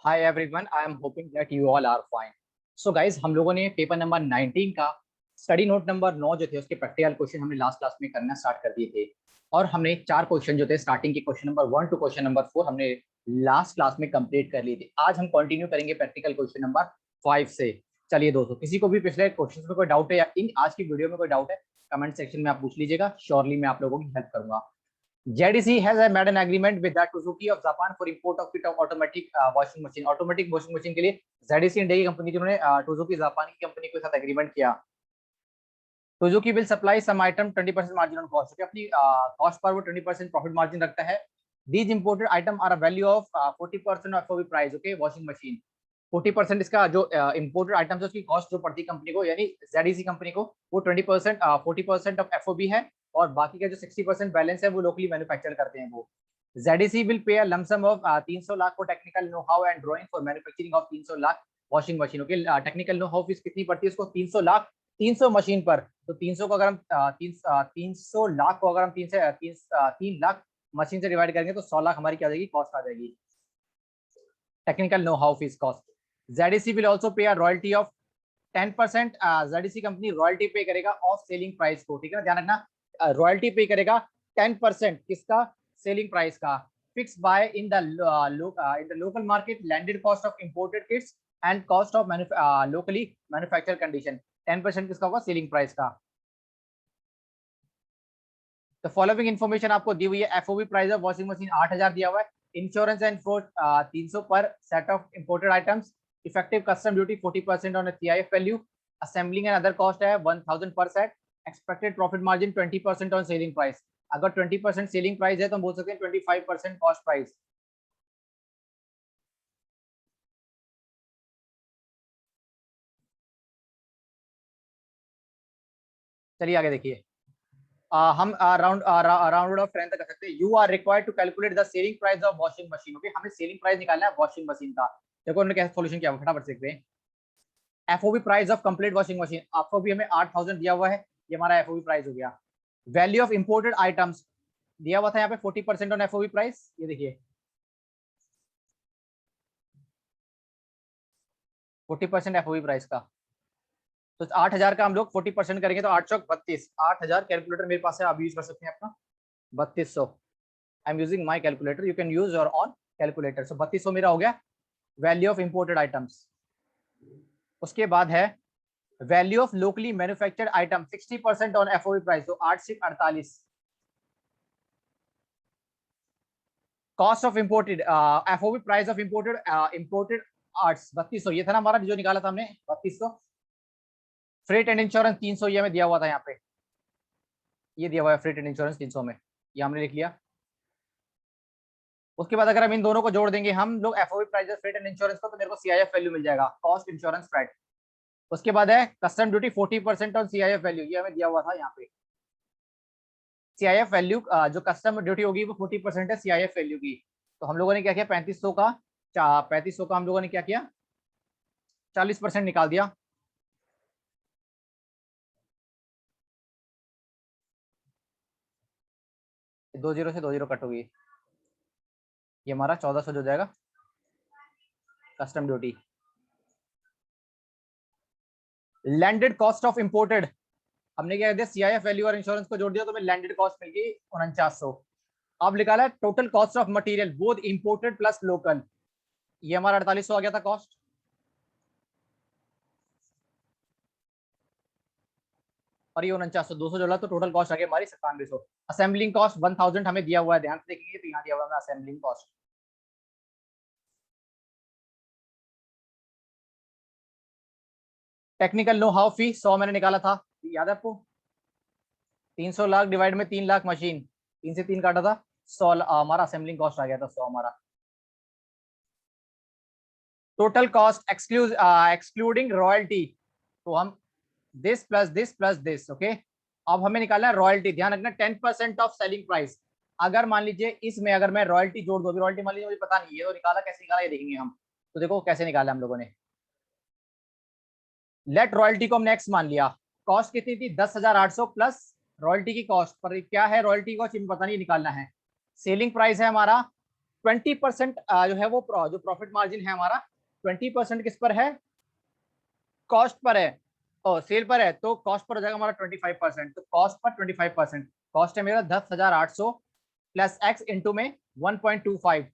Hi everyone, I am hoping that you all are fine. So guys, हम लोगों ने paper number 19 का study note number 9 जो थे उसके प्रैक्टिकल क्वेश्चन हमने लास्ट क्लास में करना स्टार्ट कर दिए थे। और हमने चार क्वेश्चन जो थे स्टार्टिंग के question number 1 to question number 4 हमने लास्ट क्लास में कंप्लीट कर लिए थे। आज हम कंटिन्यू करेंगे प्रैक्टिकल क्वेश्चन नंबर 5 से। चलिए दोस्तों, किसी को भी पिछले क्वेश्चन में कोई डाउट है या इन आज की वीडियो में कोई डाउट है, कमेंट सेक्शन में आप पूछ लीजिएगा। श्योरली मैं आप लोगों की हेल्प करूंगा। JDC has made an agreement with the Suzuki of Japan for import of kit of automatic washing machine। Automatic washing machine के लिए JDC इंडिया की कंपनी जिन्होंने सुजुकी जापान की कंपनी के साथ एग्रीमेंट किया। Suzuki will supply some item 20% margin on cost, अपनी cost पर वो 20% प्रॉफिट मार्जिन रखता है। These imported item are a value of 40% of FOB price. Okay, washing machine 40% इसका जो इंपोर्टेड आइटम्स है उसकी कॉस्ट जो पड़ती कंपनी को, यानी JDC कंपनी को, वो 20% 40% ऑफ FOB है। और बाकी का जो 60% बैलेंस है वो लोकली मैन्युफैक्चर करते हैं वो। JDC will pay a lump sum of 300 lakh for technical know how and drawing for manufacturing of 300 lakh washing machine. Okay, technical know how fees कितनी पड़ती है उसको? 300 लाख 300 मशीन पर। तो 300 को अगर हम 300 लाख को अगर हम 3 लाख मशीन से डिवाइड करेंगे तो 100 लाख हमारी क्या आ जाएगी? कॉस्ट आ जाएगी, technical know how fees cost. JDC will also पे अ royalty of 10%। JDC company royalty पे करेगा ऑफ सेलिंग प्राइस को। ठीक है ना, ध्यान रखना, रॉयल्टी पे करेगा 10% किसका? सेलिंग प्राइस का। Fix by in the local market landed cost of imported Kitts and cost of locally manufacture condition. 10% किसका होगा? सेलिंग प्राइस का। तो फॉलोइंग इन्फॉर्मेशन आपको दी हुई है। FOB price of washing machine 8000 दिया हुआ है। इंश्योरेंस एंड फ्रोड 300 पर set of imported items. Effective custom duty 40% on CIF value. Assembling and other cost है 1000 पर set. Expected profit margin 20% on selling price. अगर 20% सेलिंग प्राइस है तो हम बोल सकते हैं 25% कॉस्ट प्राइस। चलिए आगे देखिए। हम राउंड ऑफ 10 तक कर सकते हैं। You are required to calculate the selling price of washing machine. Okay, हमें सेलिंग प्राइस निकालना है वॉशिंग मशीन का। देखो उन्होंने कैसे सॉल्यूशन किया, फटाफट देखते हैं। FOB price of complete washing machine, FOB हमें 8000 दिया हुआ है, ये हमारा FOB प्राइस हो गया। वैल्यू ऑफ इंपोर्टेड आइटम्स दिया हुआ था यहाँ पे 40% ऑन FOB प्राइस, ये देखिए 40% FOB प्राइस का। तो 8000 का हम लोग 40% करेंगे तो 8 चौक 32। 8000 कैलकुलेटर मेरे पास है, आप यूज कर सकते हैं अपना 3200। I am using my calculator, you can use your own calculator. So 3200 मेरा हो गया वैल्यू ऑफ इंपोर्टेड आइटम्स। उसके बाद है value of locally manufactured item 60% on FOB price, तो 8 से 48। Cost of imported FOB price of imported arts 3200, ये था ना हमारा जो निकाला था हमने 3200। फ्रेट एंड इंश्योरेंस 300 ये हमें दिया हुआ था यहाँ पे, ये दिया हुआ है फ्रेट एंड इंश्योरेंस 300 में, ये हमने लिख लिया। उसके बाद अगर हम इन दोनों को जोड़ देंगे हम लोग FOB price freight and insurance को, तो मेरे को CIF वैल्यू मिल जाएगा, कॉस्ट इंश्योरेंस फ्रेट। उसके बाद है custom duty 40% on CIF value, ये हमें दिया हुआ था यहाँ पे। CIF वैल्यू जो कस्टम ड्यूटी होगी वो 40% है CIF वैल्यू की। तो हम लोगों ने क्या किया, 3500 का हम लोगों ने क्या किया, 40% निकाल दिया। दो जीरो से 2 जीरो कट होगी, ये हमारा 1400 हो जाएगा custom duty. Landed cost of imported, हमने क्या दिया, CIF वैल्यू और इंश्योरेंस को जोड़ दिया तो हमें लैंडेड कॉस्ट मिल गई 4900। अब निकाला total cost of material both imported plus local, ये हमारा 4800 आ गया था कॉस्ट। और ये 4900 200 जोड़ा तो टोटल कॉस्ट आ गई हमारी 9700। असेंबलिंग कॉस्ट 1000 हमें दिया हुआ है, ध्यान से देखेंगे तो यहाँ दिया हुआ है assembling cost. Technical know how fee 100 मैंने निकाला था, याद है आपको? 300 लाख डिवाइड में 3 लाख मशीन, 3 से 3 काटा था, 100 हमारा असेंबलिंग कॉस्ट आ गया था 100 हमारा। टोटल कॉस्ट एक्सक्लूडिंग रॉयल्टी, तो हम this plus this plus this. Okay, अब हमें निकालना है रॉयल्टी, ध्यान रखना 10% ऑफ सेलिंग प्राइस। अगर मान लीजिए इसमें अगर मैं रॉयल्टी जोड़ दूं, रॉयल्टी मान लीजिए मुझे पता नहीं है, तो निकाला कैसे निकाला ये देखेंगे हम। तो देखो कैसे निकाला हम लोगों ने। लेट रॉयल्टी को हमने एक्स मान लिया, कॉस्ट कितनी थी 10,800 प्लस रॉयल्टी की कॉस्ट, पर क्या है रॉयल्टी कॉस्ट पता नहीं, निकालना है। सेलिंग प्राइस है हमारा 20% जो है वो जो प्रॉफिट मार्जिन है हमारा 20% किस पर है, कॉस्ट पर है और सेल पर है, तो कॉस्ट पर हो जाएगा हमारा 25%। तो कॉस्ट पर 25%, कॉस्ट है मेरा 10,800 प्लस एक्स इंटू में 1.25,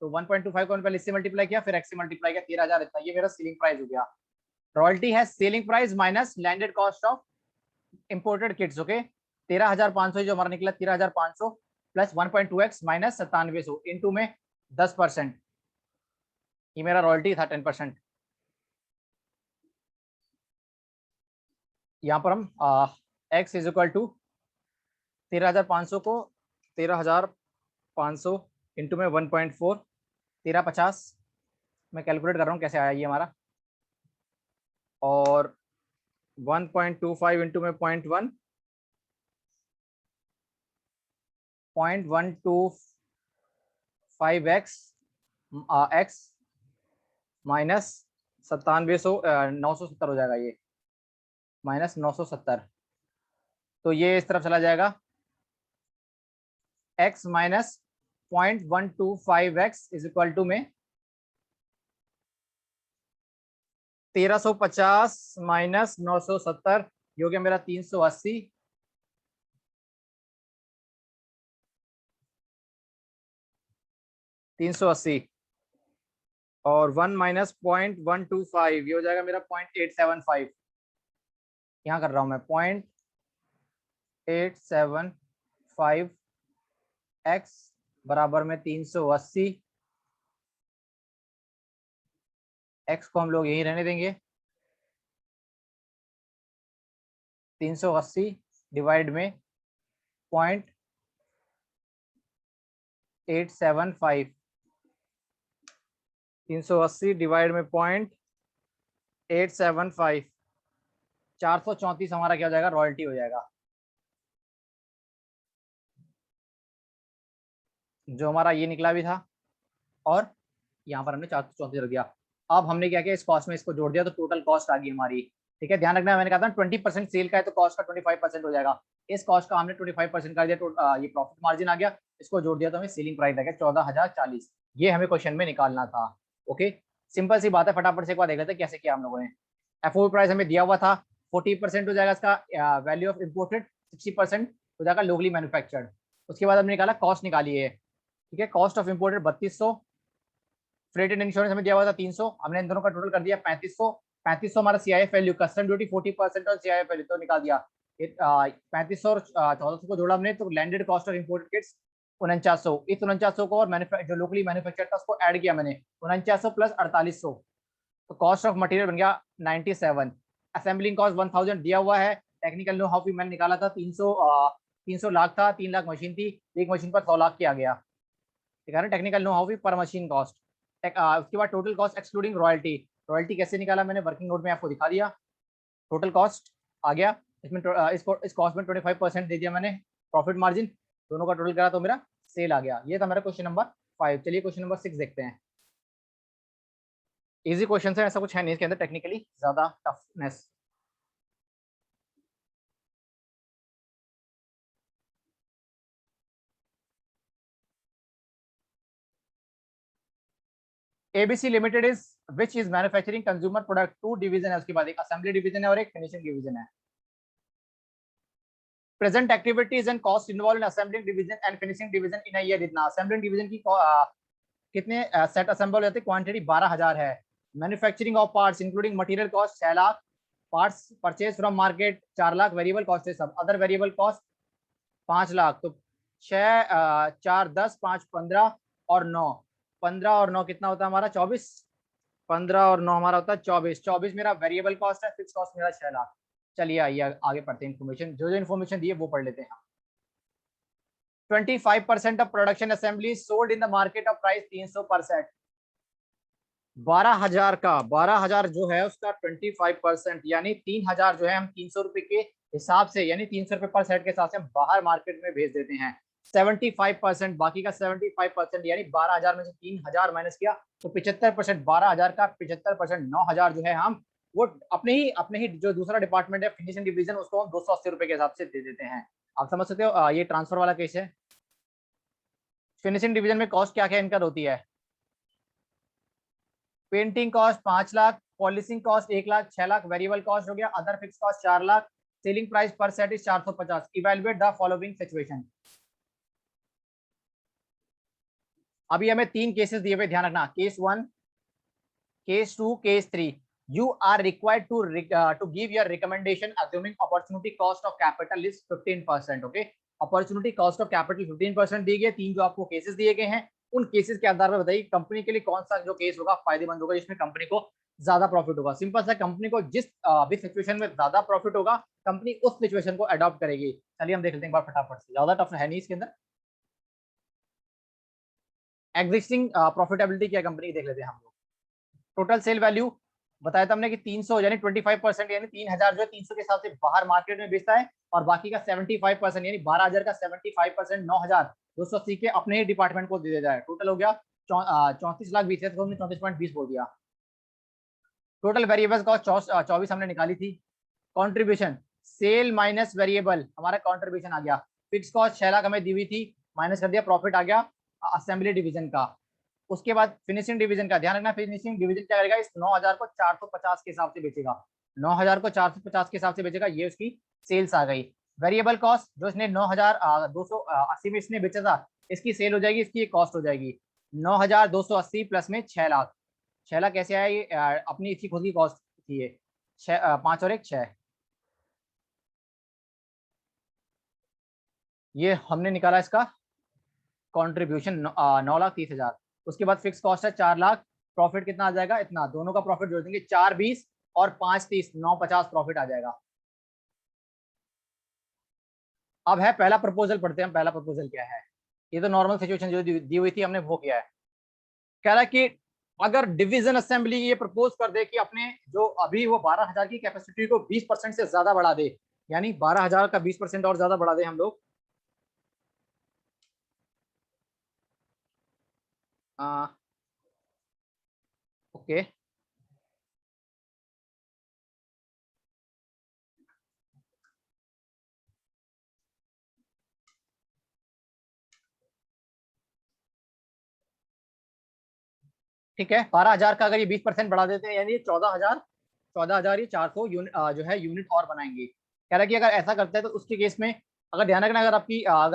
तो 1.25 को पहले इससे मल्टीप्लाई किया फिर एक्स से मल्टीप्लाई किया 13,000 इतना, ये मेरा सेलिंग प्राइस हो गया। रॉयल्टी है selling price minus landed cost of imported kits, okay 13,500 जो हमारा निकला 13,500 प्लस 1.2x माइनस 9700 इंटू में 10%, ये मेरा रॉयल्टी था 10%। यहाँ पर हम x इज इक्वल टू 13,500 को 13,500 इंटू में 1.4 1350, मैं कैलकुलेट कर रहा हूँ कैसे आया ये हमारा, और 1.25 इंटू में 0.1 0.125x x माइनस 970 हो जाएगा, ये माइनस 970, तो ये इस तरफ चला जाएगा x minus 0.125x is equal to में 1350 माइनस 970, ये हो गया मेरा 380, और 1 माइनस 0.125 ये हो जाएगा मेरा 0.875, यहाँ कर रहा हूँ मैं 0.875 x बराबर में 380, x को हम लोग यही रहने देंगे, 380 डिवाइड में 0.875, 380 डिवाइड में 0.875, 434 हमारा क्या हो जाएगा, रॉयल्टी हो जाएगा, जो हमारा ये निकला भी था, और यहाँ पर हमने 434 रख दिया। अब हमने क्या किया, इस कॉस्ट में इसको जोड़ दिया तो टोटल कॉस्ट आ गई हमारी, ठीक है। ध्यान रखना मैंने कहा था 20% सेल का है तो कॉस्ट का 25% हो जाएगा, इस कॉस्ट का हमने 25% कर दिया तो ये प्रॉफिट मार्जिन आ गया, इसको जोड़ दिया तो हमें सेलिंग प्राइस आ गया 14,040, ये हमें क्वेश्चन में निकालना था। ओके, सिंपल सी बात है, फटाफट से एक बार देख लेते हैं कैसे किया हम लोगों ने। एफओ प्राइस हमें दिया हुआ था 40% हो जाएगा इसका वैल्यू ऑफ इम्पोर्टेड, 60% हो जाएगा लोकली मैन्युफैक्चर्ड। उसके बाद हमने निकाला कॉस्ट निकाली है, ठीक है, cost of imported 3200, freight and insurance हमें दिया हुआ था 300, हमने इन दोनों का टोटल कर दिया 3500, 3500 हमारा सीआईएफ वैल्यू, कस्टम ड्यूटी 40% और सीआईएफ वैल्यू तो निकाल दिया 3500 और 1400 को जोड़ा हमने तो landed cost of imported kits 4900, इस 4900 को और जो लोकली मैन्युफैक्चर था उसको ऐड किया मैंने 4900 प्लस 4800, तो कॉस्ट ऑफ मटेरियल बन गया 97, असेंबलिंग कॉस्ट 1000 दिया हुआ है, टेक्निकल नो हाउ भी मैंने निकाला था 300 लाख था, 3 लाख मशीन थी, एक मशीन पर 100 लाख की आ गया, ठीक है ना, टेक्निकल नो हाउ भी पर मशीन कॉस्ट। उसके बाद total cost excluding royalty, royalty कैसे निकाला मैंने वर्किंग नोट में आपको दिखा दिया, टोटल कॉस्ट आ गया इसमें, इस कॉस्ट में 25% दे दिया मैंने प्रॉफिट मार्जिन, दोनों का टोटल करा तो मेरा सेल आ गया। ये था मेरा क्वेश्चन नंबर 5। चलिए क्वेश्चन नंबर 6 देखते हैं। इजी क्वेश्चन है, ऐसा कुछ है नहीं इसके अंदर टेक्निकली ज्यादा toughness. ABC limited is which is manufacturing consumer product, 2 division है, उसके बाद एक असेंबली डिवीजन है और एक फिनिशिंग डिवीजन है। Present activities and cost involve in assembling division and finishing division in a year, इतना असेंबलिंग डिवीजन की कितने सेट असेंबल होते हैं, क्वांटिटी 12,000 है। Manufacturing of parts including material cost 6 lakh, parts purchase from market 4 lakh, variable cost है सब, other variable cost 5 lakh, तो 6 4 10 5 15 और 9, 15 और 9 कितना होता है हमारा 24, 15 और 9 हमारा होता है 24, 24 मेरा वेरिएबल कॉस्ट है, फिक्स कॉस्ट मेरा 6 लाख। चलिए आइए आगे पढ़ते हैं, इन्फॉर्मेशन जो इन्फॉर्मेशन दी है वो पढ़ लेते हैं। 25% of production assembly sold in the market of price 300 पर सेट, 12,000 का 12,000 जो है उसका 25% यानी 3,000 जो है हम 300 रुपए के हिसाब से यानी 300 रुपए पर सेट के हिसाब से हम बाहर मार्केट में भेज देते हैं। 75% बाकी का 75% यानी 12,000 में से 3,000 माइनस किया तो 75%, 12,000 का 75% 9,000 जो है हम वो अपने ही जो दूसरा डिपार्टमेंट है फिनिशिंग डिवीजन उसको हम 280 रुपए के हिसाब से दे देते हैं। आप समझ सकते हो, ये ट्रांसफर वाला केस है। फिनिशिंग डिवीजन में कॉस्ट क्या क्या इनकर होती है? Painting cost 5 lakh, polishing cost 1 lakh, 6 lakh, variable cost हो गया, other fix cost 4 lakh, selling price per set is 450। Evaluate the following situation. अभी हमें 3 केसेस दिए हुए, ध्यान रखना, case 1, case 2, case 3। You are required to give your recommendation assuming opportunity cost of capital is 15%. Okay, opportunity cost of capital 15% दी गई। 3 जो आपको cases दिए गए हैं, उन केसेस के आधार पर बताइए कंपनी के लिए कौन सा जो केस होगा फायदेमंद होगा, जिसमें कंपनी को ज्यादा प्रॉफिट होगा। सिंपल सा, कंपनी को जिस भी सिचुएशन में ज्यादा प्रॉफिट होगा, कंपनी उस सिचुएशन को अडॉप्ट करेगी। चलिए हम देख लेते हैं एक बार फटाफट से, ज्यादा टफ है नहीं इसके अंदर। एग्जिस्टिंग प्रॉफिटेबिलिटी क्या कंपनी की देख लेते हैं हम लोग। टोटल सेल वैल्यू बताया था हमने कि 300 यानी 25%, यानी 3000 जो है 300 के हिसाब से बाहर मार्केट में बेचता है, और बाकी का 75% यानी 12000 का 75% 9280 के अपने ही डिपार्टमेंट को दे दिया जाए। टोटल हो गया 34,20,000, तो हमने 34.20 बोल दिया। टोटल वेरिएबल्स कॉस्ट 24 हमने निकाली थी। कंट्रीब्यूशन सेल माइनस वेरिएबल, हमारा कंट्रीब्यूशन आ गया। फिक्स कॉस्ट 6 लाख हमें दी हुई थी, माइनस कर दिया, प्रॉफिट आ गया असेंबली डिवीजन का। उसके बाद फिनिशिंग डिवीजन का ध्यान रखना, फिनिशिंग डिवीजन क्या करेगा, इस 9000 को 450 के हिसाब से बेचेगा। 9000 को 450 के हिसाब से बेचेगा, ये उसकी सेल्स आ गई। वेरिएबल कॉस्ट जो इसने 9280 में इसने बेचा था, इसकी सेल हो जाएगी, इसकी कॉस्ट हो जाएगी 9280 प्लस में 6 लाख। 6 लाख कैसे आया, ये अपनी इसकी खुद की कॉस्ट थी ये। 5 और 1 6, ये हमने निकाला इसका कंट्रीब्यूशन 9,30,000। उसके बाद फिक्स कॉस्ट है 4 लाख, प्रॉफिट कितना आ जाएगा, इतना। दोनों का प्रॉफिट जोड़ देंगे, 420 और 530, 950 प्रॉफिट आ जाएगा। अब है पहला प्रपोजल, पढ़ते हैं पहला प्रपोजल क्या है। ये तो नॉर्मल सिचुएशन जो दी हुई थी हमने वो किया है। कह रहा है कि अगर डिवीजन असेंबली ये प्रपोज कर दे कि अपने जो अभी वो 12,000 की कैपेसिटी को 20% से ज्यादा बढ़ा दे, यानी 12,000 का 20% और ज्यादा बढ़ा दे हम लोग, ओके, ठीक है। 12,000 का अगर ये 20% बढ़ा देते हैं, यानी 14,000 ये 400 यूनिट जो है यूनिट और बनाएंगे। कह रहा है कि अगर ऐसा करते हैं तो उसके केस में अगर ध्यान रखना, अगर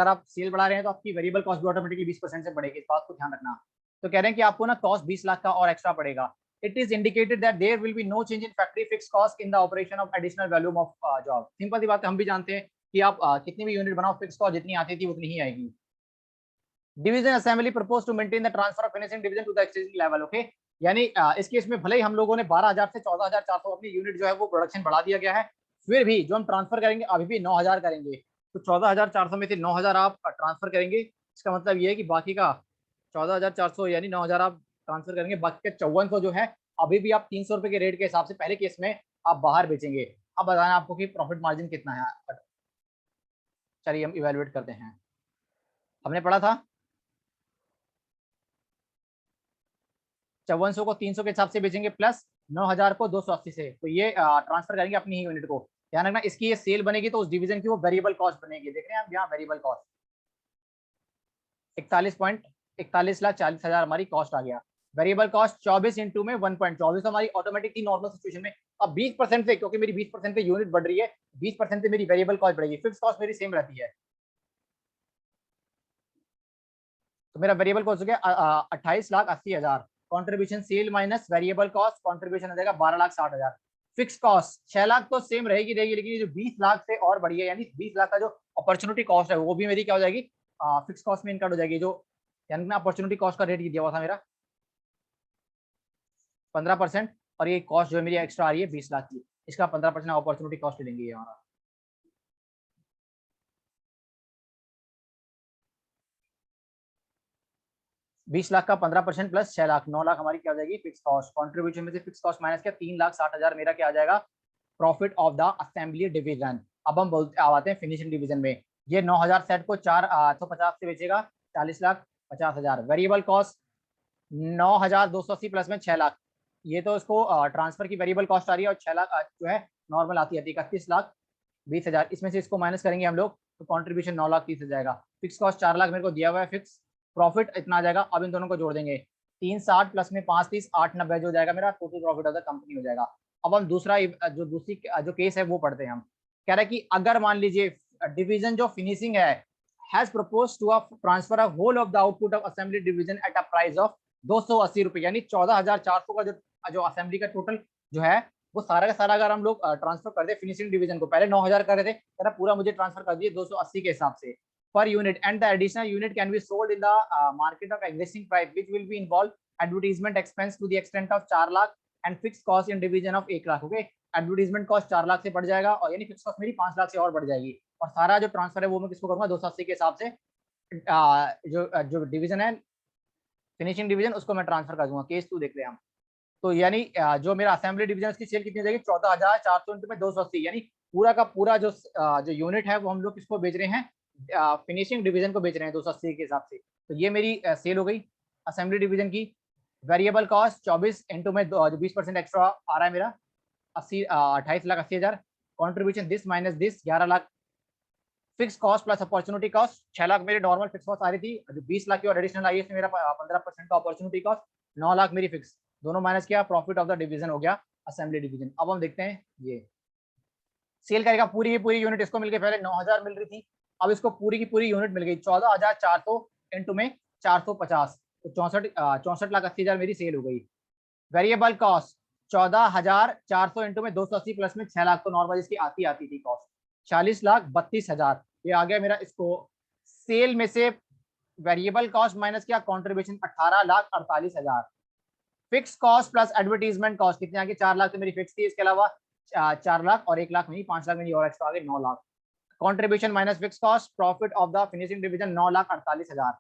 आप सेल बढ़ा रहे हैं तो आपकी वेरिएबल कॉस्ट भी ऑटोमेटिकली 20% से बढ़ेगी, इस बात को ध्यान रखना। तो कह रहे हैं कि आपको ना कॉस्ट 20 लाख का और एक्स्ट्रा पड़ेगा। It is indicated that there will be no change in factory fix cost in the operation of additional volume of job. Simple सी बात है, हम भी जानते हैं कि आप कितनी भी यूनिट बनाओ, फिक्स कॉस्ट जितनी आती थी उतनी ही आएगी। Division assembly propose to maintain the transfer of finishing division to the exchange level. Okay, यानी इस केस में भले ही हम लोगों ने 12,000 से 14,400 अपनी यूनिट जो है वो प्रोडक्शन बढ़ा दिया गया है, फिर भी जो हम ट्रांसफर करेंगे अभी भी 9,000 करेंगे। तो 14,400 में से 9,000 आप ट्रांसफर करेंगे, इसका मतलब ये है कि बाकी का 14,400 यानी 9,000 आप ट्रांसफर करेंगे, बाकी का 5400 जो है अभी भी आप 300 रुपए के रेट के हिसाब से पहले केस में आप बाहर बेचेंगे। अब बताना आपको कि प्रॉफिट मार्जिन कितना है। चलिए हम इवेलुएट करते हैं। हमने पढ़ा था 5400 को 300 के हिसाब से बेचेंगे, प्लस 9,000 को 280 से, तो ये ट्रांसफर करेंगे अपनी ही यूनिट को। ध्यान रखना, इसकी ये सेल बनेगी तो उस डिवीजन की वो वेरिएबल कॉस्ट बनेगी। देख रहे हैं आप यहाँ वेरिएबल कॉस्ट 41,41,40,000 हमारी कॉस्ट आ गया। वेरिएबल कॉस्ट 24 इंटू में 1.24 हमारी ऑटोमेटिकली नॉर्मल सिचुएशन में। अब 20% से, क्योंकि मेरी 20% पे यूनिट बढ़ रही है, 20% से मेरी वेरिएबल कॉस्ट बढ़ेगी, फिक्स कॉस्ट मेरी सेम रहती है। तो मेरा वेरिएबल कॉस्ट हो गया 28,80,000। Contribution sale minus variable cost, contribution हो जाएगा 12,60,000। फिक्स कॉस्ट 6 लाख तो सेम रहेगी, लेकिन ये जो 20 लाख से और बढ़ी है, यानी 20 लाख का जो अपॉर्चुनिटी कॉस्ट है वो भी मेरी क्या हो जाएगी, फिक्स कॉस्ट में इनकट हो जाएगी। जो यानी अपॉर्चुनिटी कॉस्ट का रेट दिया हुआ था मेरा 15%, और ये कॉस्ट जो है मेरी एक्स्ट्रा आ रही है 20 लाख की, इसका 15% अपॉर्चुनिटी कॉस्ट लेंगे ये हमारा। 20 लाख का 15% प्लस 6 लाख, 9 लाख हमारी क्या हो जाएगी फिक्स कॉस्ट। कॉन्ट्रीब्यूशन में से फिक्स कॉस्ट माइनस किया, 3,60,000 मेरा क्या आ जाएगा, profit of the assembly division. अब हम बोलते आते हैं फिनिशिंग डिवीजन में। ये 9,000 सेट को 450 से बेचेगा, 40,50,000। वेरिएबल कॉस्ट 9,280 प्लस में 6 लाख, ये तो इसको ट्रांसफर की वेरिएबल कॉस्ट आ रही है, और 6 लाख जो है नॉर्मल आती है 31,20,000। इसमें से इसको माइनस करेंगे हम लोग, तो कॉन्ट्रीब्यूशन 9,30,000 हो जाएगा। फिक्स कॉस्ट 4 लाख मेरे को दिया हुआ है फिक्स, प्रॉफिट इतना आ जाएगा। अब इन दोनों को जोड़ देंगे, 360 प्लस में 530, 890 जो हो जाएगा मेरा total profit of the company हो जाएगा। अब हम दूसरा जो केस है वो पढ़ते हैं। हम कह रहे हैं कि अगर मान लीजिए डिवीजन जो फिनिशिंग है has propose to transfer a whole of the output of assembly division at a price of 280 रुपए, यानी 14,400 का जो असेंबली का टोटल जो है वो सारा का सारा अगर हम लोग ट्रांसफर कर दे फिनिशिंग डिवीजन को, पहले 9,000 कर रहे थे, पूरा मुझे ट्रांसफर कर दिए 280 के हिसाब से per unit, and the additional unit can be sold in the market of existing price, which will be involved advertisement expense to the extent of 4 lakh and fixed cost in division of 1 lakh. Okay, advertisement cost 4 lakh से बढ़ जाएगा और यानी fix cost मेरी 5 लाख से और बढ़ जाएगी, और सारा जो ट्रांसफर है वो मैं किसको करूंगा 280 के हिसाब से जो डिवीजन है फिनिशिंग डिवीजन उसको मैं ट्रांसफर कर दूंगा। केस 2 देख रहे हैं हम। तो यानी जो मेरा असेंबली डिवीजन उसकी सेल कितनी हो जाएगी 14,400 इंटू में 280, यानी पूरा का पूरा जो यूनिट है वो हम लोग किसको बेच रहे हैं फिनिशिंग डिवीजन को बेच रहे हैं 280 के हिसाब से। तो ये मेरी सेल हो गई असेंबली डिवीजन की। वेरिएबल कॉस्ट 24 इंटू में 20% एक्स्ट्रा आ रहा है मेरा 28,80,000। Contribution this minus this 11 lakh. Fix cost plus opportunity cost 6 lakh मेरी नॉर्मल फिक्स कॉस्ट आ रही थी, जो 20 लाख की और एडिशनल आई है मेरा 15% का अपॉर्चुनिटी कॉस्ट, 9 लाख मेरी फिक्स, दोनों माइनस किया, प्रॉफिट ऑफ द डिवीजन हो गया असेंबली डिवीजन। अब हम देखते हैं ये सेल करेगा पूरी की पूरी यूनिट, इसको मिलके पहले 9,000 मिल रही थी, अब इसको पूरी की पूरी यूनिट मिल गई 14,400 इंटू में 450, तो 64,80,000 मेरी सेल हो गई। वेरिएबल कॉस्ट 14,400 इंटू में 280 प्लस में 6 लाख, तो नॉर्मल इसकी आती थी कॉस्ट 40,32,000, ये आ गया मेरा। इसको सेल में से वेरिएबल कॉस्ट माइनस किया, contribution 18,48,000। Fix cost plus advertisement cost कितने आ गए 4 लाख तो मेरी फिक्स थी, इसके अलावा 4 लाख और 1 लाख मेरी 5 लाख मेरी और एक्स्ट्रा आ गए 9 lakh. Contribution minus fix cost, profit of the finishing division 9,48,000।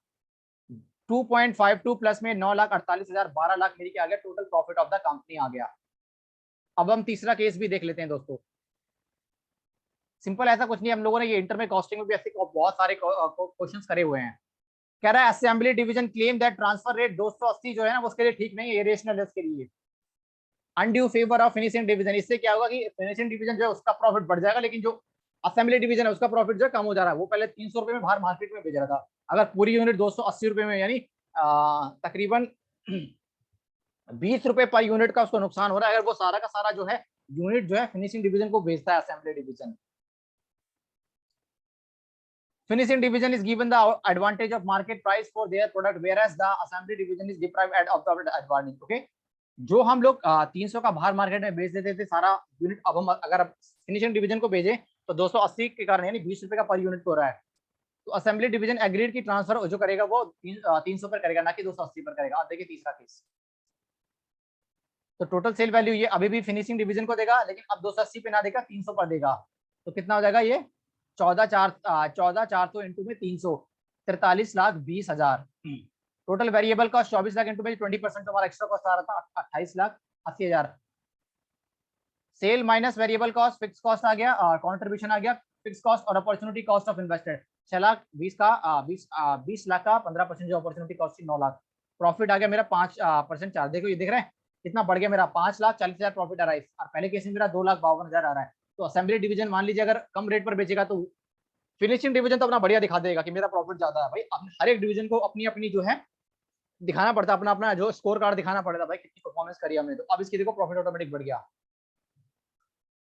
2.52 plus में 9,48,000, 12 लाख मेरी क्या आ गया total profit of the company आ गया। अब हम तीसरा केस भी देख लेते हैं दोस्तों। सिंपल, ऐसा कुछ नहीं, हम लोगों ने ये इंटर में कॉस्टिंग में भी ऐसे बहुत सारे क्वेश्चंस करे हुए हैं। कह रहा है assembly division claim that transfer rate 280 जो है ना उसके लिए ठीक नहीं है, ये रेशनल है उसके लिए। Undue favour of finishing division, इससे क्या होगा कि फिनिशिंग डिवीजन जो है उसका प्रॉफिट बढ़ जाएगा, लेकिन जो असेंबली डिवीजन है उसका प्रॉफिट जो है कम हो जा रहा है। वो पहले 300 रुपए में बाहर मार्केट में बेच रहा था, अगर पूरी यूनिट 280 रुपए में, यानी तकरीबन 20 रुपए पर यूनिट का उसको नुकसान हो रहा है, अगर वो सारा का सारा जो है यूनिट जो है फिनिशिंग डिवीजन को बेचता है assembly division. Finishing division is given the advantage of market price for their product, whereas the assembly division is deprived of the advantage. Okay, जो हम लोग 300 का बाहर मार्केट में बेच देते थे सारा यूनिट, अब हम अगर फिनिशिंग डिवीजन को भेजे तो 280 के कारण यानी 20 रुपए का पर यूनिट हो रहा है। तो असेंबली डिवीजन एग्रीड की ट्रांसफर जो करेगा वो 300 पर करेगा, ना कि 280 पर करेगा। अब देखिए तीसरा केस, तो टोटल सेल वैल्यू ये अभी भी फिनिशिंग डिवीजन को देगा, लेकिन अब 280 पे ना देगा 300 पर देगा। तो कितना हो जाएगा ये 14,400 इंटू में 300, 43,20,000। Total variable cost 24 lakh into में 20% हमारा एक्स्ट्रा कॉस्ट आ रहा था 28,80,000। Sale minus variable cost, fix cost आ गया, कंट्रीब्यूशन आ गया, फिक्स कॉस्ट और opportunity cost of invested 6 lakh 20 का 20 लाख का 15% जो अपॉर्चुनिटी कॉस्ट थी 9 लाख। प्रॉफिट आ गया मेरा 5% चार्ज, देखो ये देख रहे हैं कितना बढ़ गया मेरा 5,40,000 प्रॉफिट आ रहा है, और पहले केस में मेरा 2,52,000 आ रहा है। तो असेंबली डिवीजन मान लीजिए अगर कम रेट पर बेचेगा तो फिनिशिंग डिवीजन तो अपना बढ़िया दिखा देगा कि मेरा प्रॉफिट ज्यादा है। भाई हर एक डिवीजन को अपनी अपनी जो है दिखाना पड़ता है, अपना अपना जो स्कोर कार्ड दिखाना पड़ता है भाई कितनी परफॉर्मेंस करी हमने। तो अब इसकी देखो प्रॉफिट ऑटोमेटिक बढ़ गया।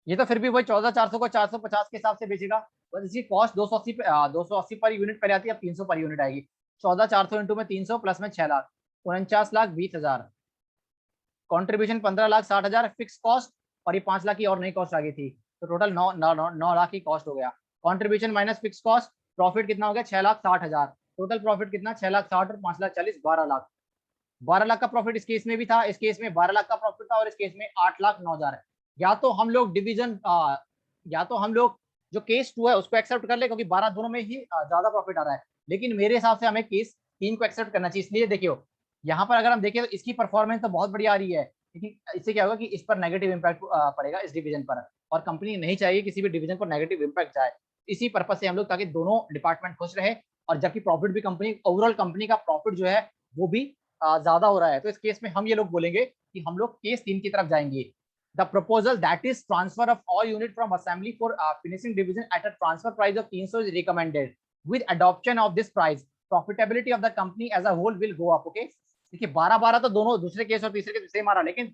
ये तो फिर भी वही 14,400 को 450 के हिसाब से बेचेगा, बस इसकी कॉस्ट 280 पर यूनिट पहले आती है, अब 300 पर यूनिट आएगी। 14,400 इंटू में 300 प्लस में 6 लाख 49,20,000। कॉन्ट्रीब्यूशन 15,60,000, फिक्स कॉस्ट और ये 5 लाख की और नई कॉस्ट आ गई थी, तो टोटल 9 लाख की कॉस्ट हो गया। Contribution minus fix cost, profit कितना हो गया 6,60,000। टोटल प्रॉफिट कितना 6,60,000 और 5,40,000 12 लाख। 12 लाख का प्रॉफिट इस केस में भी था, इस केस में 12 लाख का प्रॉफिट था, और इस केस में 8,09,000। या तो हम लोग डिवीजन या तो हम लोग जो केस 2 है उसको एक्सेप्ट कर ले, क्योंकि 12 दोनों में ही ज्यादा प्रॉफिट आ रहा है, लेकिन मेरे हिसाब से हमें केस 3 को एक्सेप्ट करना चाहिए। इसलिए देखियो यहाँ पर अगर हम देखें तो इसकी परफॉर्मेंस तो बहुत बढ़िया आ रही है, लेकिन इससे क्या होगा कि इस पर नेगेटिव इंपैक्ट पड़ेगा इस डिवीजन पर, और कंपनी नहीं चाहिए किसी भी डिवीजन पर नेगेटिव इंपैक्ट जाए। इसी पर्पज से हम लोग, ताकि दोनों डिपार्टमेंट खुश रहे, और जबकि प्रॉफिट भी कंपनी ओवरऑल कंपनी का प्रॉफिट जो है वो भी ज्यादा हो रहा है। तो इस केस में हम ये लोग बोलेंगे कि हम लोग केस 3 की तरफ जाएंगे। The proposal, that is transfer of all unit from assembly for finishing division at a transfer price of 300 is recommended with adoption of this price. Profitability of the company as a whole will go up. Okay, देखिए 12-12 तो दोनों दूसरे case और तीसरे case same आ रहा है, लेकिन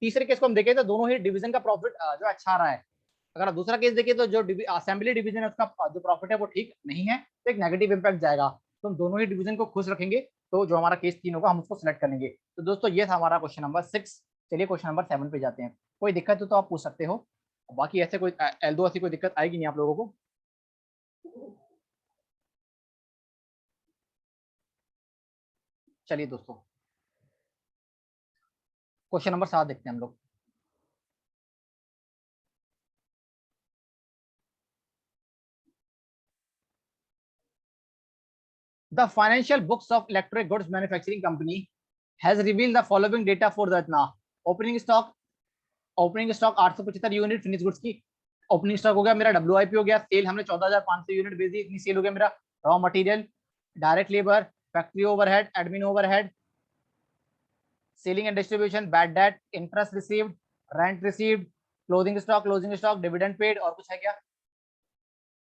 तीसरे केस को हम देखें तो दोनों ही डिवीजन का प्रॉफिट जो अच्छा आ रहा है। अगर आप दूसरा केस देखिए तो जो असेंबली डिवीजन है उसका जो प्रॉफिट है वो ठीक नहीं है, तो एक नेगेटिव इंपैक्ट जाएगा। तो हम दोनों ही डिवीजन को खुश रखेंगे, तो जो हमारा केस 3 होगा हम उसको सिलेक्ट कर लेंगे। तो दोस्तों ये था हमारा क्वेश्चन नंबर 6। चलिए क्वेश्चन नंबर 7 पे जाते हैं। कोई दिक्कत हो तो आप पूछ सकते हो, बाकी ऐसे कोई एल्दो ऐसी कोई दिक्कत आएगी नहीं आप लोगों को। चलिए दोस्तों क्वेश्चन नंबर 7 देखते हैं हम लोग। The financial books of electronic goods manufacturing company has revealed the following data for the इतना opening stock 875 unit finish goods की ओपनिंग स्टॉक हो गया मेरा। WIP हो गया, सेल हमने 14,500 यूनिट बेच दी, इतनी सेल हो गया मेरा। Raw material, direct labour, factory overhead, admin overhead, selling and distribution, bad debt, interest received, rent received, closing stock, dividend paid, और कुछ है क्या?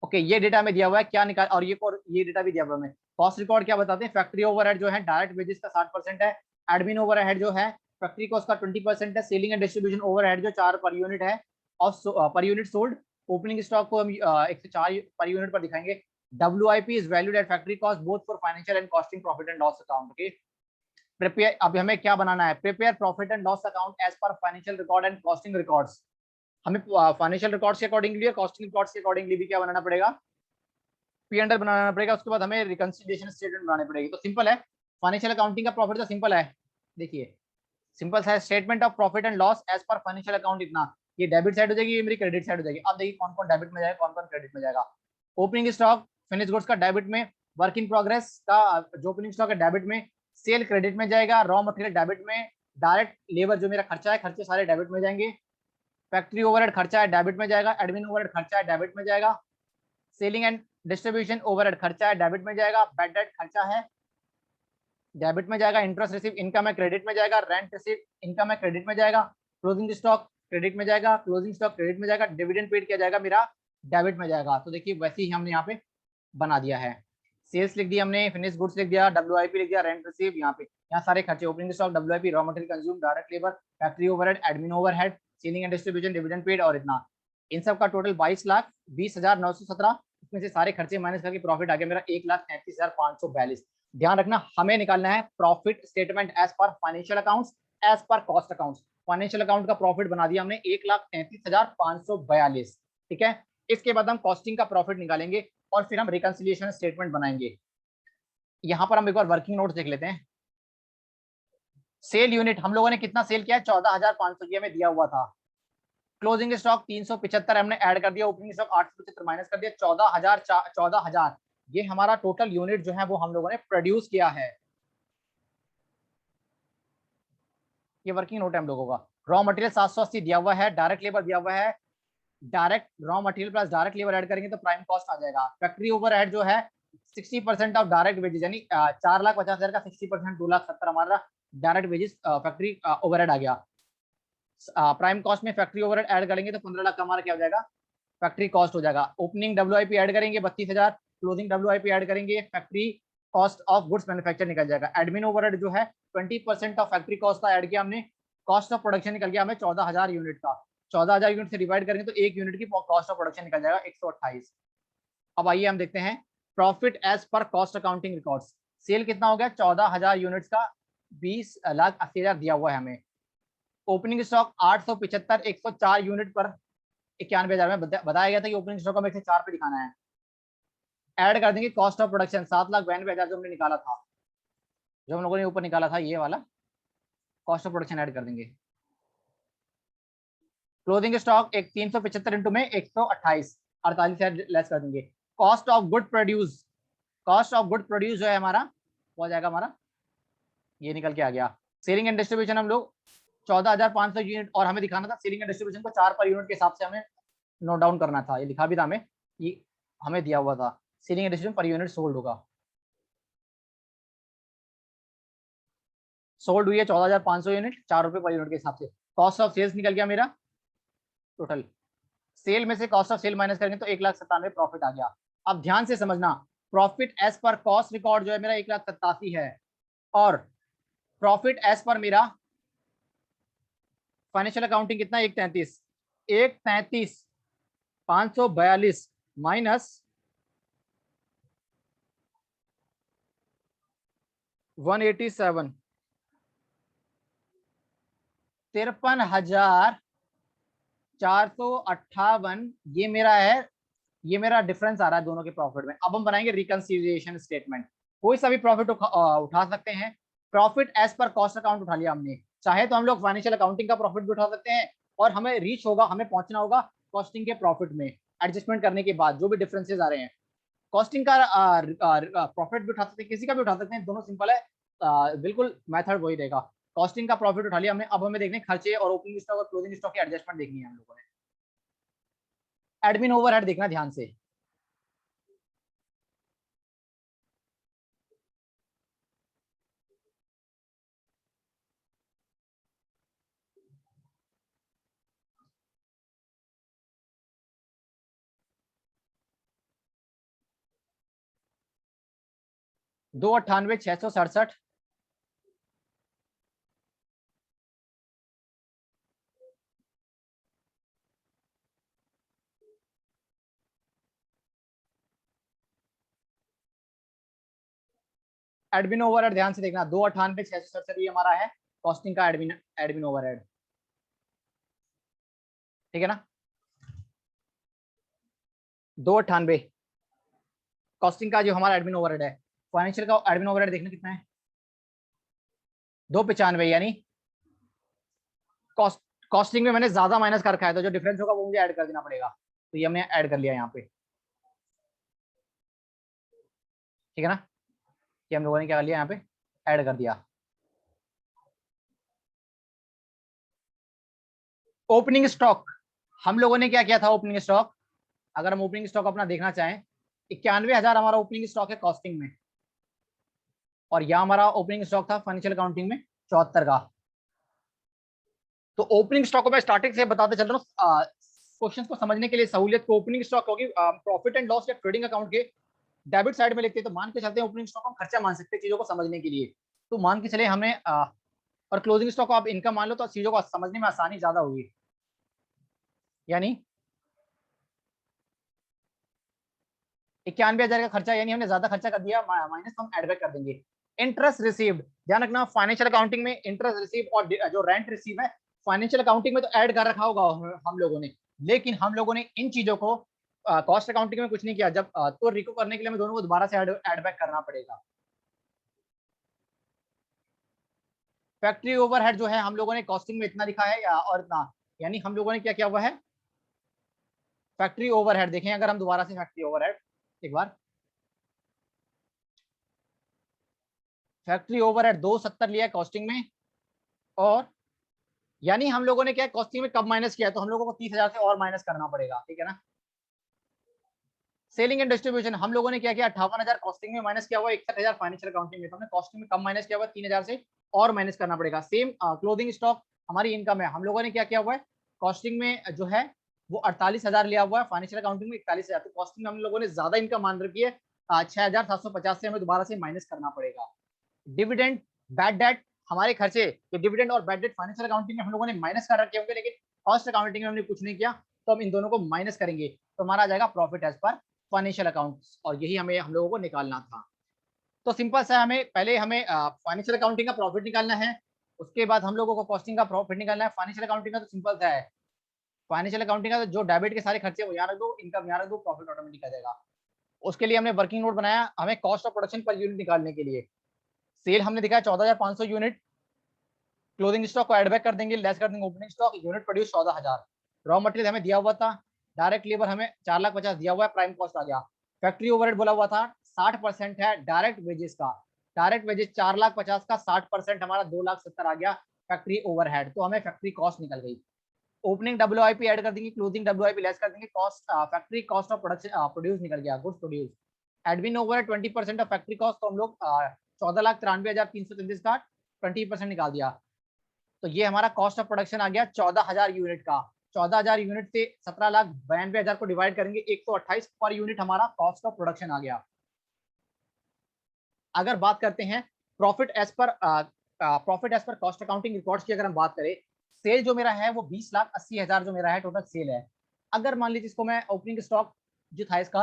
ओके ये डेटा में दिया हुआ है क्या निकाल, और ये डेटा भी दिया हुआ है। कॉस्ट रिकॉर्ड क्या बताते हैं? फैक्ट्री ओवरहेड जो है डायरेक्ट वेजेस का 60% है, एडमिन ओवरहेड जो है फैक्ट्री कॉस्ट का 20% है, सेलिंग एंड डिस्ट्रीब्यूशन ओवरहेड जो 4 पर यूनिट है, और per unit sold. Opening stock को हम 104 पर यूनिट पर दिखाएंगे। WIP is valued at factory cost both for financial and costing profit and loss account. Okay prepare, अब हमें क्या बनाना है? Prepare profit and loss account as per financial record and costing records. हमें financial records के accordingly, costing records के accordingly भी क्या बनाना पड़ेगा? P&L बनाना पड़ेगा। उसके बाद हमें रिकंसिलिएशन स्टेटमेंट बनानी पड़ेगी। तो सिंपल है, फाइनेंशियल अकाउंटिंग का प्रॉफिट तो सिंपल है, देखिए सिंपल है, statement of profit and loss as per financial account इतना। ये डेबिट साइड हो जाएगी, ये मेरी क्रेडिट साइड हो जाएगी। अब देखिए कौन कौन डेबिट में जाएगा, कौन कौन क्रेडिट में जाएगा। ओपनिंग स्टॉक फिनिश गुड्स का डेबिट में, वर्क इन प्रोग्रेस का जो ओपनिंग स्टॉक है डेबिट में, सेल क्रेडिट में जाएगा, रॉ मटेरियल डेबिट में, डायरेक्ट लेबर जो मेरा खर्चा है, खर्चे सारे डेबिट में जाएंगे, फैक्ट्री ओवरहेड खर्चा है डेबिट में जाएगा, एडमिन ओवरहेड खर्चा है डेबिट में जाएगा, सेलिंग एंड डिस्ट्रीब्यूशन ओवरहेड खर्चा है डेबिट में जाएगा, बैड डेट खर्चा है डेबिट में जाएगा, इंटरेस्ट रिसीव इनकम है क्रेडिट में जाएगा, रेंट रिसीव इनकम है क्रेडिट में जाएगा, क्लोजिंग स्टॉक क्रेडिट में जाएगा, क्लोजिंग स्टॉक क्रेडिट में जाएगा, डिविडेंड पेड किया जाएगा मेरा डेबिट में जाएगा। तो देखिए वैसे ही हमने यहाँ पे बना दिया है। सेल्स लिख दिया हमने, फिनिश गुड्स लिख दिया, WIP लिख दिया, रेंट रिसीव, यहाँ सारे खर्चे, opening stock, WIP, raw material consume, direct labour, factory overhead, admin overhead, selling and distribution, dividend paid, और इतना। इन सब का टोटल 22,20,917। इसमें से सारे खर्चे माइनस करके प्रॉफिट आ गया मेरा 1,33,542। ध्यान रखना हमें निकालना है profit statement as per financial accounts, as per cost accounts. Financial account का प्रॉफिट बना दिया हमने 1,33,542। ठीक है, इसके बाद हम कॉस्टिंग का प्रॉफिट निकालेंगे और फिर हम रिकंसिलिएशन स्टेटमेंट बनाएंगे। यहां पर हम एक बार वर्किंग नोट देख लेते हैं। सेल यूनिट हम लोगों ने कितना सेल किया? 14,500 ये हमें दिया हुआ था। क्लोजिंग स्टॉक 375 हमने ऐड कर दिया, ओपनिंग स्टॉक 875 माइनस कर दिया, 14,000 ये हमारा टोटल यूनिट जो है वो हम लोगों ने प्रोड्यूस किया है। ये वर्किंग नोट है हम लोगों का। रॉ मटेरियल 780 दिया हुआ है, डायरेक्ट लेबर दिया हुआ है, direct raw material plus direct labour add करेंगे तो प्राइम कॉस्ट आ जाएगा। फैक्ट्री ओवरहेड जो है 60% ऑफ डायरेक्ट वेजेस, यानी 4,50,000 का 60% 2,70,000 हमारा डायरेक्ट वेजेस फैक्ट्री ओवरहेड आ गया। प्राइम कॉस्ट में फैक्ट्री ओवरहेड ऐड करेंगे तो 15 लाख का हमारा क्या हो जाएगा? फैक्ट्री कॉस्ट हो जाएगा। ओपनिंग WIP ऐड करेंगे 32,000, क्लोजिंग WIP ऐड करेंगे, factory cost of goods manufacture निकल जाएगा। एडमिन ओवरहेड जो है 20% ऑफ फैक्ट्री कॉस्ट का ऐड किया हमने, कॉस्ट ऑफ प्रोडक्शन निकल गया हमें 14,000 यूनिट का। 14,000 यूनिट से डिवाइड करेंगे तो एक यूनिट की कॉस्ट ऑफ प्रोडक्शन निकल जाएगा 128। अब आइए हम देखते हैं profit as per cost accounting records. Sale कितना हो गया? 14,000 यूनिट्स का 20,80,000 दिया हुआ है हमें। ओपनिंग स्टॉक 875 104 यूनिट पर 91,000 में बताया गया था कि ओपनिंग स्टॉक हमें 104 पे दिखाना है। ऐड कर देंगे कॉस्ट ऑफ प्रोडक्शन 7,92,000 जो हमने निकाला था, जो हम लोगों ने ऊपर निकाला था ये वाला कॉस्ट ऑफ प्रोडक्शन ऐड कर देंगे। क्लोजिंग स्टॉक एक 375 इंटू में 128, 48 लेस कर देंगे। Cost of good produce, cost of good produce जो है हमारा वो आ जाएगा हमारा, ये निकल के आ गया। सेलिंग एंड डिस्ट्रीब्यूशन हम लोग 14,500 यूनिट, और हमें दिखाना था सेलिंग एंड डिस्ट्रीब्यूशन को 4 पर यूनिट के हिसाब से हमें नोट डाउन करना था, ये लिखा भी था हमें, ये हमें दिया हुआ था selling and distribution per unit sold होगा। सोल्ड हुई है 14,500 यूनिट 4 रुपए पर यूनिट के हिसाब से। कॉस्ट ऑफ सेल्स निकल गया मेरा टोटल, सेल में से कॉस्ट ऑफ सेल माइनस करेंगे तो 1,97,000 प्रॉफिट आ गया। अब ध्यान से समझना, profit as per cost record जो है मेरा 1,87,000 है, और प्रॉफिट एज पर मेरा फाइनेंशियल अकाउंटिंग कितना 1,33, 1,33 542 माइनस 187 53,458 ये मेरा है, ये मेरा डिफरेंस आ रहा है दोनों के प्रॉफिट में। अब हम बनाएंगे रिकंसिलिएशन स्टेटमेंट। कोई सा भी प्रॉफिट उठा सकते हैं। Profit as per cost account उठा लिया हमने, चाहे तो हम लोग फाइनेंशियल अकाउंटिंग का प्रॉफिट भी उठा सकते हैं, और हमें रीच होगा, हमें पहुंचना होगा कॉस्टिंग के प्रॉफिट में। एडजस्टमेंट करने के बाद जो भी डिफरेंसेस आ रहे हैं, कॉस्टिंग का प्रॉफिट भी उठा सकते हैं, किसी का भी उठा सकते हैं, दोनों सिंपल है। बिल्कुल मेथड वही रहेगा। कॉस्टिंग का प्रॉफिट उठा लिया हमने, अब हमें देखने खर्चे और ओपनिंग स्टॉक और क्लोजिंग स्टॉक की एडजस्टमेंट देखनी है हम लोगों ने। एडमिन ओवरहेड देखना ध्यान से। दो 98,667, एडमिन ओवरहेड ध्यान से देखना, 2,98,667 ये हमारा है कॉस्टिंग का एडमिन एडमिन ओवरहेड, ठीक है ना। 298 कॉस्टिंग का जो हमारा एडमिन ओवरहेड है। फाइनेंशियल का एडमिन ओवरहेड देखना कितना है, 295, यानी कॉस्टिंग में मैंने ज्यादा माइनस कर रखा है, तो जो डिफरेंस होगा वो मुझे ऐड कर देना पड़ेगा, तो ये हमने ऐड कर लिया यहाँ पे, ठीक है ना। ये हम लोगों ने क्या कर लिया, यहाँ पे ऐड कर दिया। ओपनिंग स्टॉक हम लोगों ने क्या किया था, ओपनिंग स्टॉक अगर हम ओपनिंग स्टॉक अपना देखना चाहें, 91,000 हमारा ओपनिंग स्टॉक है कॉस्टिंग में, और यहाँ हमारा ओपनिंग स्टॉक था फाइनेंशियल अकाउंटिंग में 74 का। तो ओपनिंग स्टॉक को मैं स्टार्टिंग से बताते चल रहा हूँ क्वेश्चन को समझने के लिए सहूलियत को। ओपनिंग स्टॉक होगी प्रॉफिट एंड लॉस या ट्रेडिंग अकाउंट के डेबिट साइड में लिखते हैं, तो मान के चलते हैं ओपनिंग स्टॉक हम खर्चा मान सकते हैं चीजों को समझने के लिए। तो मान के चले हमने और क्लोजिंग स्टॉक को आप इनकम मान लो, तो चीजों को समझने में आसानी ज्यादा होगी। यानी 91,000 का खर्चा, यानी हमने ज्यादा खर्चा कर दिया, माइनस हम एड बैक कर देंगे। इंटरेस्ट रिसीव्ड, ध्यान रखना फाइनेंशियल अकाउंटिंग में इंटरेस्ट रिसीव और जो रेंट रिसीव है फाइनेंशियल अकाउंटिंग में तो ऐड कर रखा होगा हम लोगों ने, लेकिन हम लोगों ने इन चीजों को कॉस्ट अकाउंटिंग में कुछ नहीं किया। जब तो रिको करने के लिए हमें दोनों को दोबारा से ऐड बैक करना पड़ेगा। फैक्ट्री ओवरहेड जो है हम लोगों ने कॉस्टिंग में इतना लिखा है और इतना, यानी हम लोगों ने क्या किया हुआ है, फैक्ट्री ओवरहेड देखें अगर हम दोबारा से फैक्ट्री ओवरहेड एक बार, फैक्ट्री ओवरहेड 270 लिया है कॉस्टिंग में, और यानी हम लोगों ने क्या कॉस्टिंग में कब माइनस किया, तो हम लोगों को 30,000 से और माइनस करना पड़ेगा, ठीक है ना। सेलिंग एंड डिस्ट्रीब्यूशन हम लोगों ने क्या किया, 58,000 कॉस्टिंग में माइनस किया हुआ, 61,000 फाइनेंशियल अकाउंटिंग में, तो हमने कॉस्टिंग में कम माइनस किया हुआ 3,000 से और माइनस करना पड़ेगा। सेम क्लोथिंग स्टॉक हमारी इनकम है, हम लोगों ने क्या किया हुआ है कॉस्टिंग में जो है वो 48,000 लिया हुआ है, फाइनेंशियल अकाउंटिंग में 41,000, तो कॉस्टिंग में हम लोगों ने ज्यादा इनकम मान रखी है, 6,750 से हमें दोबारा से माइनस करना पड़ेगा। डिविडेंड बैड डेट हमारे खर्चे, तो डिविडेंड और बैड डेट फाइनेंशियल अकाउंटिंग में हम लोगों ने माइनस कर रखे होंगे, लेकिन कॉस्ट अकाउंटिंग में हमने कुछ नहीं किया, तो हम इन दोनों को माइनस करेंगे, तो हमारा आ जाएगा profit as per financial accounts, और यही हमें हम लोगों को निकालना था। तो सिंपल सा हमें पहले हमें फाइनेंशियल अकाउंटिंग का प्रॉफिट निकालना है, उसके बाद हम लोगों को कॉस्टिंग का प्रॉफिट निकालना है। फाइनेंशियल अकाउंटिंग का तो सिंपल सा है, फाइनेंशियल अकाउंटिंग का तो जो डेबिट के सारे खर्चे वो यहाँ रख दो, इनकम यहाँ रख दो, प्रॉफिट ऑटोमेटिक आ जाएगा। उसके लिए हमने वर्किंग नोट बनाया, हमें cost of production per unit निकालने के लिए। सेल हमने दिखाया 14,500 यूनिट, क्लोजिंग स्टॉक को एड बैक कर देंगे, लेस कर देंगे opening stock, unit produce 14,000। Raw material हमें दिया हुआ था, डायरेक्ट लेबर हमें 4,50,000 दिया हुआ है, प्राइम कॉस्ट आ गया। फैक्ट्री ओवरहेड बोला हुआ था 60% है डायरेक्ट वेजेस का, डायरेक्ट वेजेस 4,50,000 का 60% हमारा 2,70,000 आ गया फैक्ट्री ओवरहेड, तो हमें फैक्ट्री कॉस्ट निकल गई। ओपनिंग डब्ल्यूआईपी ऐड कर देंगे, क्लोजिंग डब्ल्यूआईपी लेस कर देंगे, cost factory cost of production produce निकल गया, goods produce. Admin over 20% of factory cost, तो हम लोग 14,93,333 का 20% निकाल दिया, तो ये हमारा कॉस्ट ऑफ प्रोडक्शन आ गया 14,000 यूनिट का। 14,000 यूनिट से 17,92,000 को डिवाइड करेंगे, 128 पर यूनिट हमारा कॉस्ट ऑफ प्रोडक्शन आ गया। अगर बात करते हैं profit as per cost accounting records की अगर हम बात करें, सेल जो मेरा है वो 20,80,000 जो मेरा है टोटल सेल है। अगर मान लीजिए इसको मैं ओपनिंग स्टॉक जो था इसका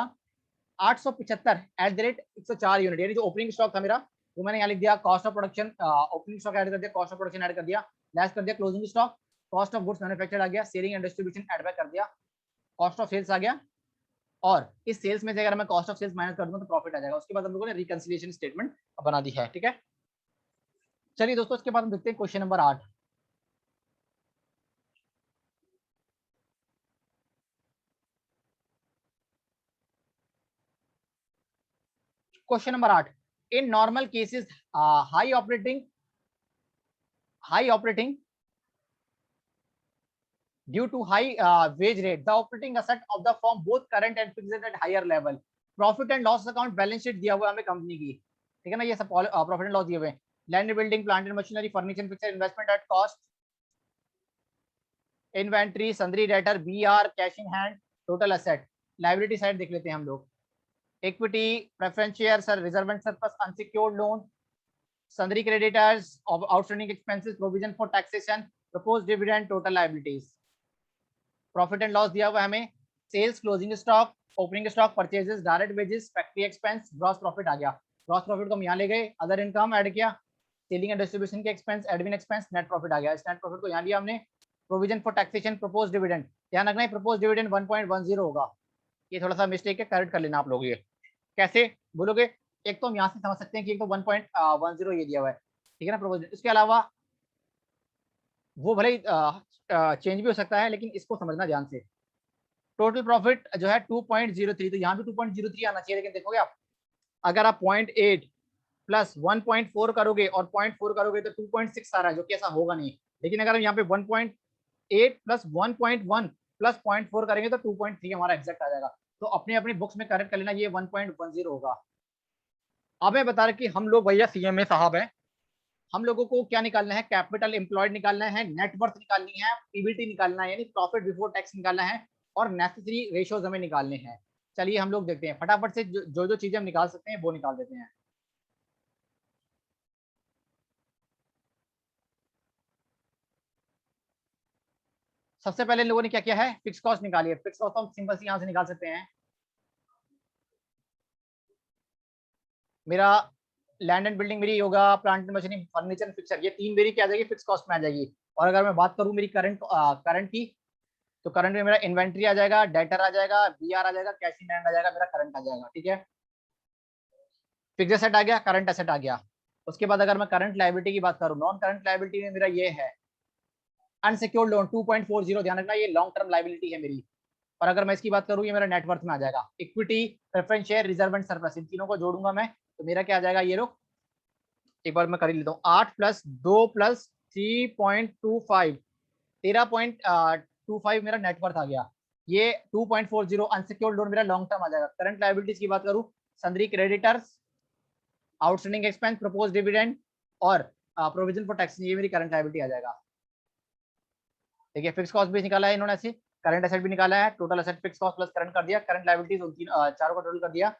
875 @ 104 यूनिट, यानी जो ओपनिंग स्टॉक था मेरा वो मैंने यहाँ लिख दिया, cost of production opening stock add कर दिया, कॉस्ट ऑफ प्रोडक्शन ऐड कर दिया, लेस कर दिया closing stock, cost of goods manufactured आ गया, selling and distribution add back कर दिया, कॉस्ट ऑफ सेल्स आ गया, और इस सेल्स में से अगर मैं कॉस्ट ऑफ सेल्स माइनस कर दूंगा तो प्रॉफिट आ जाएगा। उसके बाद हम लोगों ने रिकंसिलिएशन स्टेटमेंट बना दी है। ठीक है, चलिए दोस्तों इसके बाद हम देखते हैं question number 8। Question number 8, in normal cases high operating due to high wage rate, the operating asset of the firm both current and fixed at higher level. Profit and loss account balance sheet दिया हुआ है हमें company की, ठीक है ना, ये सब प्रॉफिट एंड लॉस दिए हुए हैं। Land building plant and machinery furniture fixed investment at cost, inventory sundry debtor BR cash in hand, total asset. Liability side देख लेते हैं हम लोग। Equity preference share sir reserve and surplus unsecured loan sundry creditors outstanding expenses provision for taxation proposed dividend total liabilities. Profit and loss दिया हुआ है हमें, sales closing stock opening stock purchases direct wages factory expense, gross profit आ गया। Gross profit को हम यहाँ ले गए, अदर इनकम ऐड किया, सेलिंग एंड डिस्ट्रीब्यूशन के expense admin expense, net profit आ गया। इस नेट प्रॉफिट को यहाँ लिया हमने। Provision for taxation propose dividend, ध्यान रखना है प्रपोज डिविडेंड 1.10 होगा, ये थोड़ा सा मिस्टेक है, करेक्ट कर लेना आप लोग। ये कैसे बोलोगे, एक तो हम यहाँ से समझ सकते हैं कि एक तो 1.10 ये दिया हुआ है, ठीक है ना प्रोपोज। इसके अलावा वो भले ही चेंज भी हो सकता है, लेकिन इसको समझना ध्यान से। टोटल प्रॉफिट जो है 2.03, तो यहाँ भी 2.03 आना चाहिए, लेकिन देखोगे आप अगर आप 0.8 प्लस 1.4 करोगे और 0.4 करोगे तो 2.6 आ रहा है, जो कि ऐसा होगा नहीं। लेकिन अगर हम यहाँ पे 1.8 प्लस 1.1 प्लस 0.4 करेंगे तो 2.3 हमारा एग्जैक्ट आ जाएगा। तो अपने अपनी बुक्स में करेक्ट कर लेना, ये 1.10 होगा। अब मैं बता रहा कि हम लोग भैया सीएमए साहब है, हम लोगों को क्या निकालना है, कैपिटल एम्प्लॉयड निकालना है, नेटवर्थ निकालनी है, पीबीटी निकालना है यानी प्रॉफिट बिफोर टैक्स निकालना है, और नेसेसरी रेशियोज हमें निकालने हैं। चलिए हम लोग देखते हैं फटाफट से जो जो चीजें हम निकाल सकते हैं वो निकाल देते हैं। सबसे पहले लोगों ने क्या किया है, फिक्स कॉस्ट निकाली है। फिक्स कॉस्ट हम सिंपल से यहां से निकाल सकते हैं। मेरा लैंड एंड बिल्डिंग मेरी होगा, plant and machinery furniture fixer, ये तीन मेरी क्या आ जाएगी, फिक्स कॉस्ट में आ जाएगी। और अगर मैं बात करूं मेरी करंट की, तो करंट में मेरा इन्वेंट्री आ जाएगा, डेटर आ जाएगा, बीआर आ जाएगा, कैश इन हैंड आ जाएगा, मेरा करंट आ जाएगा। ठीक है, फिक्स एसेट आ गया, करंट एसेट आ गया। उसके बाद अगर मैं करंट लायबिलिटी की बात करूं, नॉन करंट लायबिलिटी में मेरा ये है अनसिक्योर्ड लोन 2.40, ध्यान रखना ये लॉन्ग टर्म लायबिलिटी है मेरी। और अगर मैं इसकी बात करूं, ये मेरा नेटवर्थ में आ जाएगा। Equity preference share reserve and surplus, इन तीनों को जोड़ूंगा मैं तो मेरा क्या आ जाएगा, ये लोग एक बार मैं कर ही लेता हूँ। 8 + 2 + 3.25, 13.25 मेरा नेटवर्थ आ गया। ये 2.40 अनसिक्योर्ड लोन मेरा लॉन्ग टर्म आ जाएगा। करंट लायबिलिटीज की बात करूं, sundry creditors outstanding expense propose dividend और प्रोविजन फॉर टैक्स, ये मेरी करंट लायबिलिटी आ जाएगा। देखिए फिक्स कॉस्ट भी निकाला है इन्होंने ऐसे, करंट एसेट भी निकाला है, total asset fix cost plus current कर दिया, करंट लायबिलिटीज चारों का टोटल कर दिया।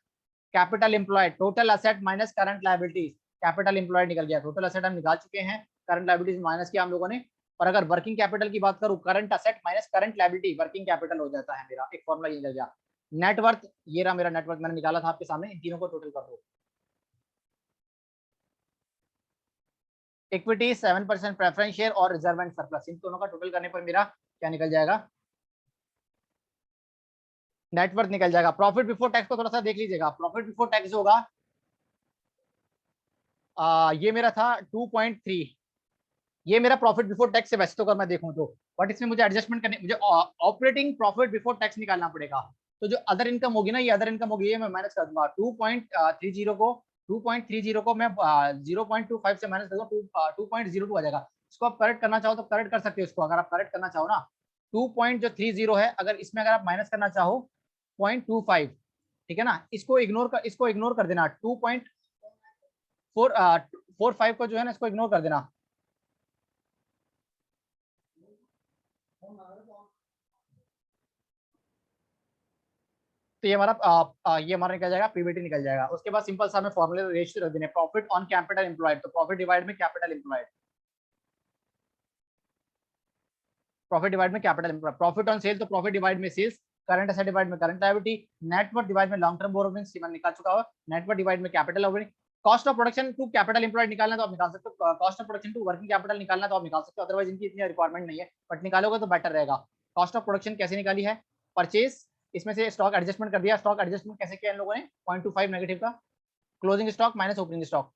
Capital employed total asset minus current liabilities, capital employed निकल गया, टोटल एसेट हम निकाल चुके हैं, करंट लायबिलिटीज माइनस किया हम लोगों ने। और अगर वर्किंग कैपिटल की बात करूं, current asset minus current liability working capital हो जाता है मेरा, एक फॉर्मूला ये निकल गया। नेटवर्थ, ये रहा मेरा नेटवर्थ, मैंने निकाला था आपके सामने, इन तीनों को टोटल कर दो। इक्विटी 7% प्रेफरेंस शेयर और रिजर्व एंड सरप्लस, इन दोनों का टोटल करने पर मेरा क्या निकल जाएगा, नेटवर्थ निकल जाएगा। प्रॉफिट बिफोर टैक्स को थोड़ा सा देख लीजिएगा, प्रॉफिट बिफोर टैक्स होगा ये मेरा था 2.3, ये मेरा प्रॉफिट बिफोर टैक्स से वैसे तो अगर मैं देखूं तो, बट इसमें मुझे एडजस्टमेंट करने, मुझे ऑपरेटिंग प्रॉफिट बिफोर टैक्स निकालना पड़ेगा। तो जो अदर इनकम होगी ना, ये अदर इनकम होगी, ये मैं माइनस कर दूंगा। 2.30 को मैं 0.25 से माइनस कर दूंगा, 2.02 आ जाएगा। इसको आप करेक्ट करना चाहो तो करेक्ट कर सकते हो इसको, अगर आप करेक्ट करना चाहो ना। 2.30 है, अगर इसमें अगर आप माइनस करना चाहो 0.25, ठीक है ना, इसको इग्नोर कर देना। 2.45 को जो है ना, इसको इग्नोर कर देना। तो ये हमारा निकल जाएगा, पीबीटी निकल जाएगा। उसके बाद सिंपल सा हमें फॉर्मूले रेशियो रख देने, प्रॉफिट ऑन कैपिटल एम्प्लॉयड, तो प्रॉफिट डिवाइड में कैपिटल एम्प्लॉयड, प्रॉफिट डिवाइड में capital employed, profit on sale तो प्रॉफिट डिवाइड में सेल्स, करंट एसेट डिवाइड में करंट लायबिलिटी, नेटवर्थ डिवाइड में लॉन्ग टर्म बोरोइंग्स, मैंने निकाल चुका हूं, नेटवर्थ डिवाइड में capital overall, cost of production to capital employed निकालना तो आप निकाल सकते हो, cost of production to working capital निकालना तो आप निकाल सकते हो, अदरवाइज इनकी इतनी रिक्वायरमेंट नहीं है, बट निकालोगे तो बेटर रहेगा। कॉस्ट ऑफ प्रोडक्शन कैसे निकाली है, परचेज, इसमें से स्टॉक एडजस्टमेंट कर दिया, स्टॉक एडजस्टमेंट कैसे किया इन लोगों ने, 0.25 नेगेटिव का, closing stock minus opening stock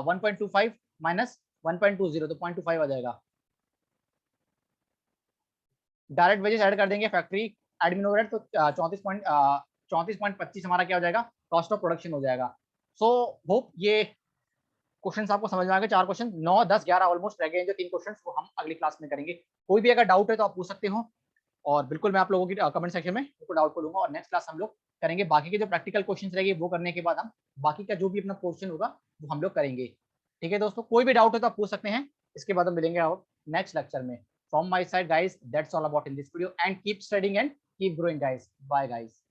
1.25 minus 1.20 तो 0.25 आ जाएगा। डायरेक्ट वेजेस ऐड कर देंगे, फैक्ट्री एडमिन ओवरहेड, तो 34.25 हमारा क्या हो जाएगा, कॉस्ट ऑफ प्रोडक्शन हो जाएगा। सो होप ये क्वेश्चंस आपको समझ में आ गए। 4 क्वेश्चन, 9, 10, 11 ऑलमोस्ट रह गए, जो 3 क्वेश्चंस वो हम अगली क्लास में करेंगे। कोई भी अगर डाउट है तो आप पूछ सकते हो, और बिल्कुल मैं आप लोगों की कमेंट सेक्शन में बिल्कुल डाउट को लूंगा, और नेक्स्ट क्लास हम लोग करेंगे बाकी के जो प्रैक्टिकल क्वेश्चन रहेंगे, वो करने के बाद हम बाकी का जो भी अपना क्वेश्चन होगा वो हम लोग करेंगे। ठीक है दोस्तों, कोई भी डाउट है तो आप पूछ सकते हैं, इसके बाद हम मिलेंगे नेक्स्ट लेक्चर में। From my side, guys, that's all about in this video, and keep studying and keep growing, guys. Bye, guys.